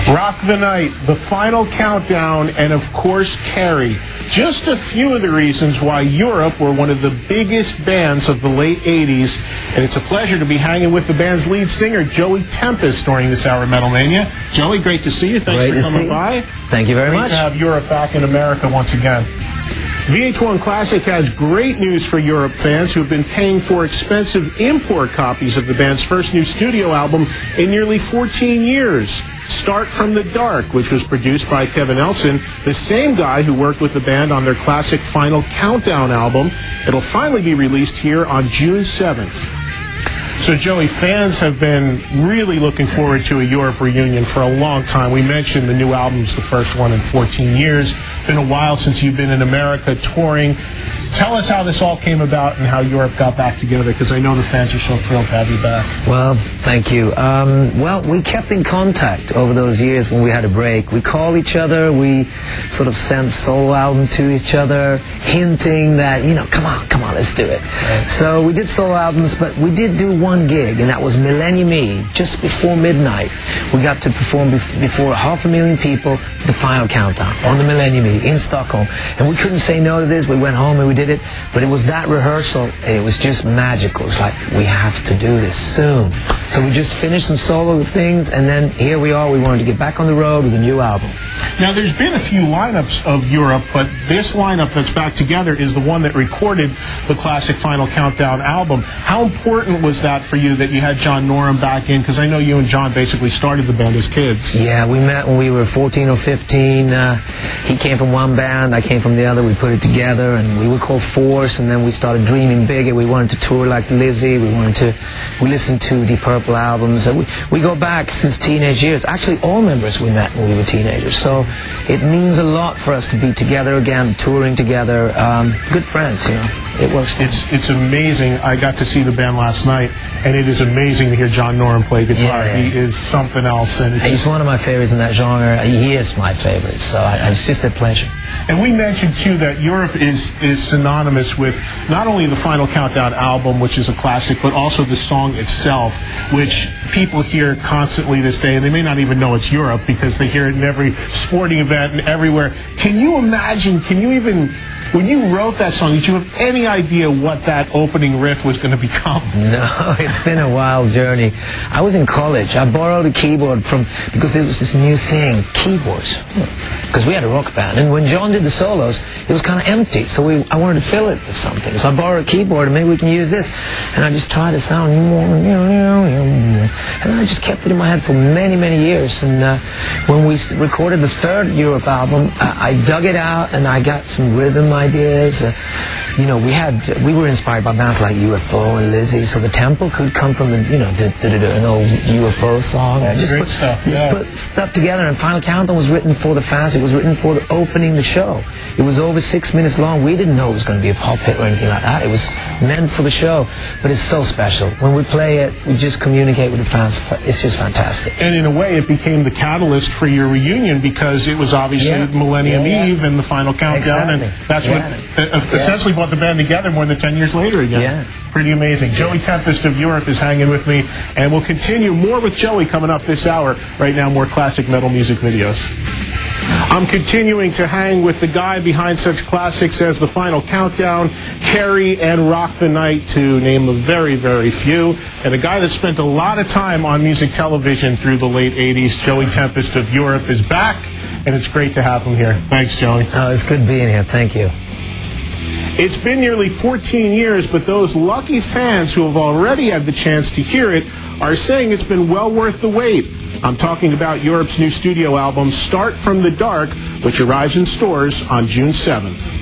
Rock the Night, The Final Countdown, and of course Carrie. Just a few of the reasons why Europe were one of the biggest bands of the late 80s. And it's a pleasure to be hanging with the band's lead singer, Joey Tempest, during this hour of Metal Mania. Joey, great to see you. Thanks for coming by. Thank you very much. Great to have Europe back in America once again. VH1 Classic has great news for Europe fans who have been paying for expensive import copies of the band's first new studio album in nearly 14 years. Start from the Dark, which was produced by Kevin Elson, the same guy who worked with the band on their classic Final Countdown album. It'll finally be released here on June 7th. So, Joey, fans have been really looking forward to a Europe reunion for a long time. We mentioned the new album's the first one in 14 years. Been a while since you've been in America touring. Tell us how this all came about and how Europe got back together, because I know the fans are so thrilled to have you back. Well, thank you. Well, we kept in contact over those years when we had a break. We called each other. We sort of sent solo albums to each other, hinting that, you know, come on, let's do it. Right. So we did solo albums, but we did do one gig, and that was Millennium Eve, just before midnight. We got to perform before 500,000 people, the Final Countdown, on the Millennium Eve in Stockholm. And we couldn't say no to this. We went home and we did it, but it was that rehearsal, it was just magical. It's like, we have to do this soon. So we just finished some solo things, and then here we are. We wanted to get back on the road with a new album. Now, there's been a few lineups of Europe, but this lineup that's back together is the one that recorded the classic Final Countdown album. How important was that for you that you had John Norum back in? Because I know you and John basically started the band as kids. Yeah, we met when we were 14 or 15. He came from one band, I came from the other. We put it together, and we were called Force, and then we started dreaming bigger. We wanted to tour like Lizzie. We listened to Deep Purple albums. We go back since teenage years. Actually, all members we met when we were teenagers. So it means a lot for us to be together again, touring together. Good friends, you know. It works. It's amazing. I got to see the band last night, and it is amazing to hear John Norum play guitar. Yeah. He is something else. And he's one of my favorites in that genre. He is my favorite, so it's just a pleasure. And we mentioned, too, that Europe is synonymous with not only the Final Countdown album, which is a classic, but also the song itself, which people hear constantly this day, and they may not even know it's Europe because they hear it in every sporting event and everywhere. Can you imagine, when you wrote that song, did you have any idea what that opening riff was going to become? No, it's been a wild journey. I was in college. I borrowed a keyboard because there was this new thing, keyboards. Because we had a rock band, and when John did the solos, it was kind of empty, so I wanted to fill it with something. So I borrowed a keyboard, and maybe we can use this. And I just tried to sound, and I just kept it in my head for many, many years. And when we recorded the third Europe album, I dug it out, and I got some rhythm ideas. You know, we were inspired by bands like UFO and Lizzie, so the tempo could come from an old UFO song. Yeah, just put stuff together. And Final Countdown was written for the fans. It was written for opening the show. It was over 6 minutes long. We didn't know it was going to be a pop hit or anything like that. It was meant for the show, but it's so special. When we play it, we just communicate with the fans. It's just fantastic. And in a way, it became the catalyst for your reunion because it was obviously Millennium Eve and the Final Countdown, and that's what essentially brought the band together more than 10 years later again. Yeah. Pretty amazing. Joey Tempest of Europe is hanging with me, and we'll continue more with Joey coming up this hour. Right now, more classic metal music videos. I'm continuing to hang with the guy behind such classics as The Final Countdown, Carrie, and Rock the Night, to name a very, very few. And a guy that spent a lot of time on music television through the late 80s, Joey Tempest of Europe, is back, and it's great to have him here. Thanks, Joey. Oh, it's good being here. Thank you. It's been nearly 14 years, but those lucky fans who have already had the chance to hear it are saying it's been well worth the wait. I'm talking about Europe's new studio album, Start from the Dark, which arrives in stores on June 7th.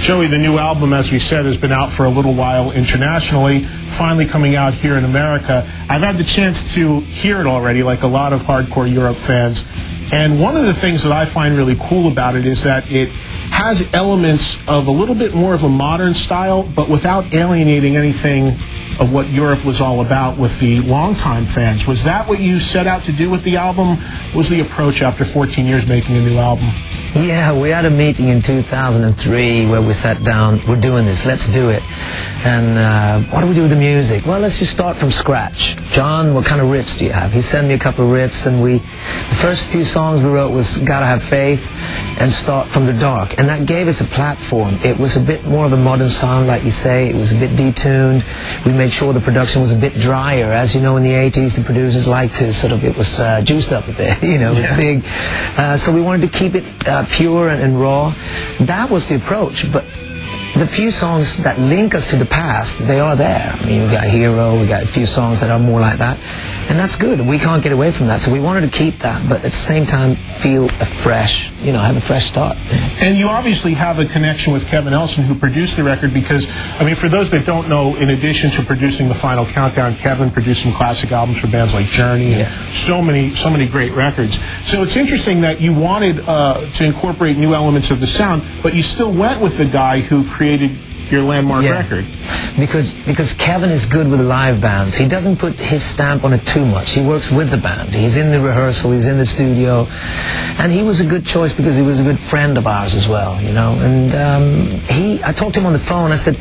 Joey, the new album, as we said, has been out for a little while internationally, finally coming out here in America. I've had the chance to hear it already, like a lot of hardcore Europe fans. And one of the things that I find really cool about it is that it has elements of a little bit more of a modern style, but without alienating anything of what Europe was all about with the longtime fans. Was that what you set out to do with the album? Was the approach after 14 years making a new album? Yeah, we had a meeting in 2003 where we sat down, we're doing this, let's do it. And what do we do with the music? Well, let's just start from scratch. John, what kind of riffs do you have? He sent me a couple of riffs, and the first few songs we wrote was Gotta Have Faith and Start From the Dark. And that gave us a platform. It was a bit more of a modern sound, like you say. It was a bit detuned. We made sure the production was a bit drier. As you know, in the 80s, the producers liked to sort of, it was juiced up a bit, you know, it was big. So we wanted to keep it pure and raw. That was the approach. But the few songs that link us to the past, they are there. I mean, we got Hero, we got a few songs that are more like that, and that's good. We can't get away from that, so we wanted to keep that, but at the same time feel fresh, you know, have a fresh start. And you obviously have a connection with Kevin Elson, who produced the record, because, I mean, for those that don't know, in addition to producing the Final Countdown, Kevin produced some classic albums for bands like Journey and so many great records. So it's interesting that you wanted to incorporate new elements of the sound, but you still went with the guy who created your landmark record. Because Kevin is good with live bands. He doesn't put his stamp on it too much. He works with the band. He's in the rehearsal, he's in the studio, and he was a good choice because he was a good friend of ours as well, you know. And I talked to him on the phone. I said,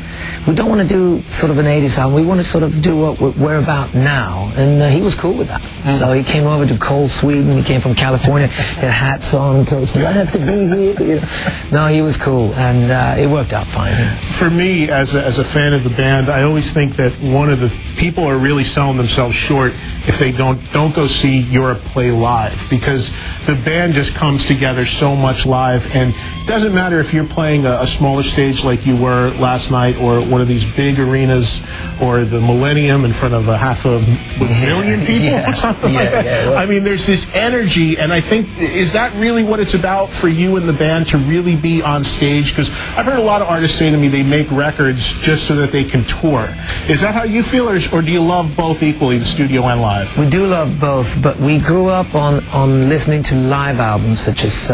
we don't want to do sort of an 80s album. We want to sort of do what we're about now. And he was cool with that. So he came over to cold Sweden. He came from California. He had hats on. Do I have to be here? You know? No, he was cool, and it worked out fine. For me, as a fan of the band, I always think that one of the people are really selling themselves short if they don't go see Europe play live, because the band just comes together so much live, and it doesn't matter if you're playing a smaller stage like you were last night, or one of these big arenas, or the Millennium in front of a half a million people, or something like that. Well, I mean, there's this energy, and I think, is that really what it's about for you and the band, to really be on stage? Because I've heard a lot of artists say to me they make records just so that they can tour. Is that how you feel, or do you love both equally, the studio and live? We do love both, but we grew up on listening to live albums such as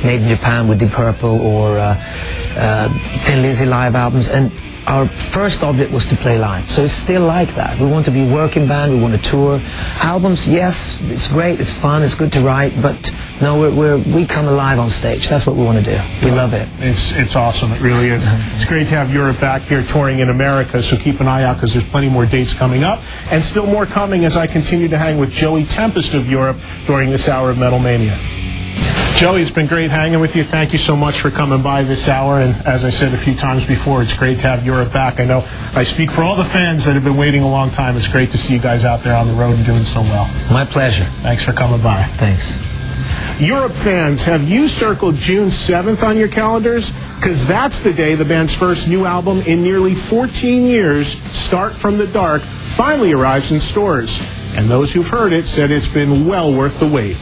Made in Japan with Deep Purple, or Thin Lizzy live albums, and our first object was to play live. So it's still like that. We want to be a working band, we want to tour. Albums, yes, it's great, it's fun, it's good to write, but no, we come alive on stage. That's what we want to do. We love it. It's awesome, it really is. It's great to have Europe back here touring in America, so keep an eye out, because there's plenty more dates coming up, and still more coming as I continue to hang with Joey Tempest of Europe during this hour of Metal Mania. Joey, it's been great hanging with you. Thank you so much for coming by this hour. And as I said a few times before, it's great to have Europe back. I know I speak for all the fans that have been waiting a long time. It's great to see you guys out there on the road and doing so well. My pleasure. Thanks for coming by. Thanks. Europe fans, have you circled June 7th on your calendars? Because that's the day the band's first new album in nearly 14 years, Start From the Dark, finally arrives in stores. And those who've heard it said it's been well worth the wait.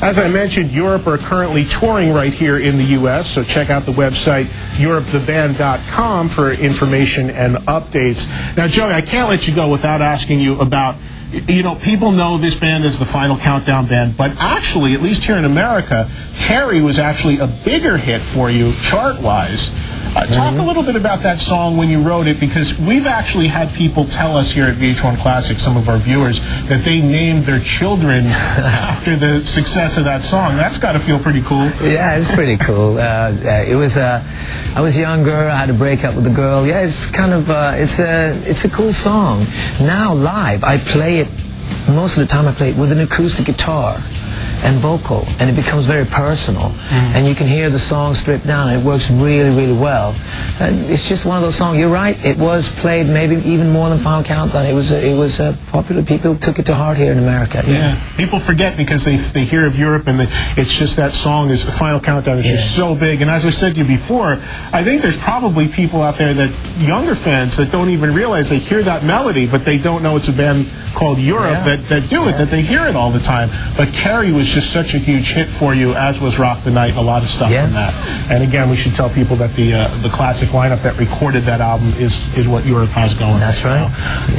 As I mentioned, Europe are currently touring right here in the U.S., so check out the website europetheband.com for information and updates. Now, Joey, I can't let you go without asking you about, you know, people know this band as the Final Countdown band, but actually, at least here in America, Carrie was actually a bigger hit for you chart-wise. Talk a little bit about that song when you wrote it, because we've actually had people tell us here at VH1 Classic, some of our viewers, that they named their children after the success of that song. That's got to feel pretty cool. Yeah, it's pretty cool. It was I was younger. I had a breakup with a girl. Yeah, it's kind of it's a cool song. Now live, I play it most of the time. I play it with an acoustic guitar and vocal, and it becomes very personal, and you can hear the song stripped down, and it works really, really well. It's just one of those songs. You're right, it was played maybe even more than Final Countdown. It was popular. People took it to heart here in America. Yeah, people forget because they hear of Europe, and it's just that song is Final Countdown is just so big. And as I said to you before, I think there's probably people out there, that younger fans, that don't even realize, they hear that melody, but they don't know it's a band called Europe that do it, that they hear it all the time. But Carrie was just such a huge hit for you, as was Rock the Night, and a lot of stuff from that. And again, we should tell people that the classic lineup that recorded that album is what Europe has going. That's right.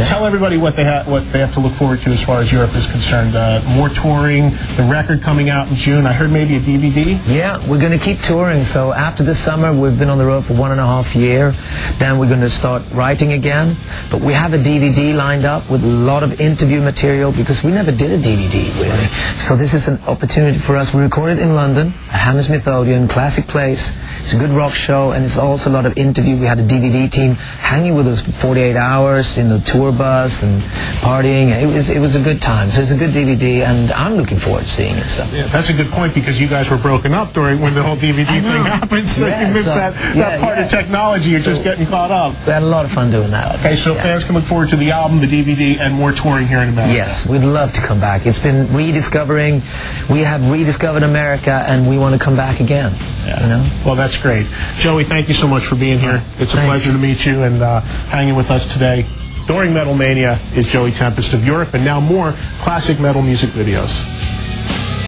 Tell everybody what they have to look forward to as far as Europe is concerned. More touring, the record coming out in June. I heard maybe a DVD. Yeah, we're going to keep touring. So after this summer, we've been on the road for 1.5 years. Then we're going to start writing again. But we have a DVD lined up with a lot of interview material, because we never did a DVD really. So this is an opportunity for us. We recorded in London at Hammersmith Odeon, classic place. It's a good rock show, and it's also a lot of interview. We had a DVD team hanging with us for 48 hours in the tour bus and partying. It was a good time. So it's a good DVD, and I'm looking forward to seeing it. So yeah, that's a good point, because you guys were broken up when the whole DVD thing happened, so you missed that part of technology. You're just getting caught up. We had a lot of fun doing that. Okay, so fans can look forward to the album, the DVD, and more touring here in America. Yes, we'd love to come back. It's been rediscovering. We have rediscovered America, and we want to come back again. Yeah. You know? Well, that's great. Joey, thank you so much for being here. It's a pleasure to meet you and hanging with us today. During Metal Mania is Joey Tempest of Europe, and now more classic metal music videos.